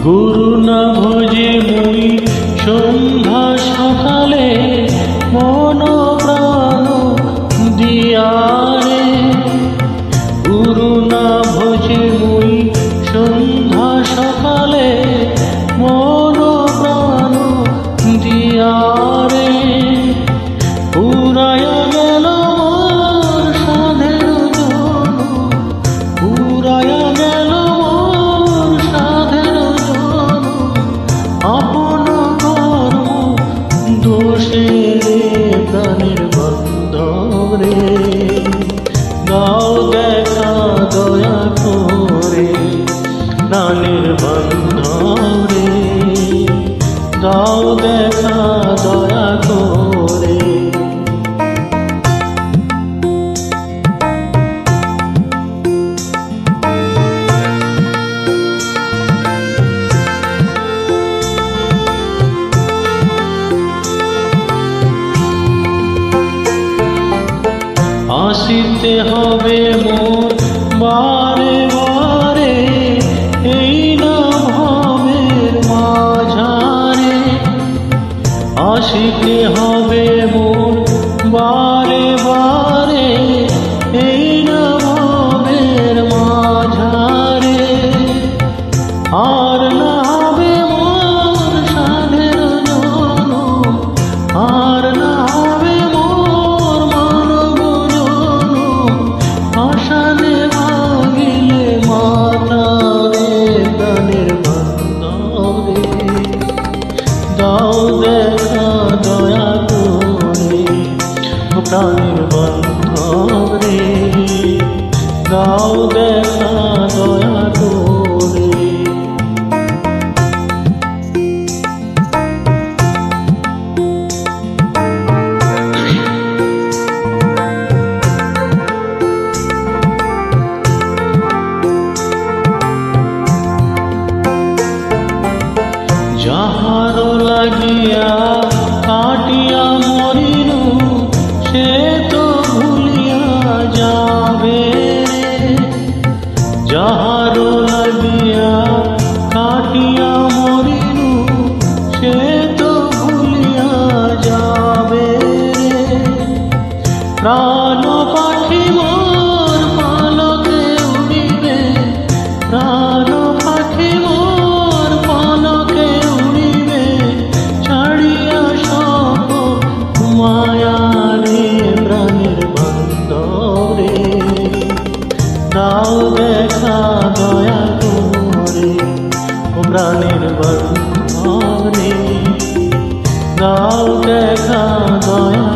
গুরু না ভজে মুই সন্ধ্যা সকালে মন প্রাণ দিয়ারে। গুরু না ভজে মুই সন্ধ্যা সকালে মন প্রাণ দিয়ারে। পুরায়া গেল মোর সাধের জন, পুরায়া গেল মোর সাধের জন। আপন কর্ম দোষে রে প্রাণের বন্ধব রে। দাও দেখা দয়া করে প্রাণের বন্ধব রে। দাও দেখা দয়া করে। আসিতে হবে মোর বারে বারে এই না ভবের মাঝারে। আসিতে হবে মোর বারে বারে এই না ভবের মাঝারে। আর না হবে মোর সাধের জন, আর না হবে মোর মানব জন। আশানে ভাগিলে মাতা রে প্রাণের বান্ধব রে। দাও দেখা দয়া করে প্রাণের বান্ধব রে। দাও দেখা দয়া করে। যাহারো লাগিয়া কাটিয়া মরিনু সে তো ভুলিয়া যাবে। যাহারো লাগিয়া কাটিয়া মরিনু সে তো ভুলিয়া যাবে। প্রাণ পাখি মোর পালকে উড়িবে, প্রাণ পাখি মোর পালকে উড়িবে। ছাড়িয়া সব মায়া রে প্রাণের বান্ধব রে। দাও দেখা দয়া করে প্রাণের বান্ধব রে। দাও দেখা দয়া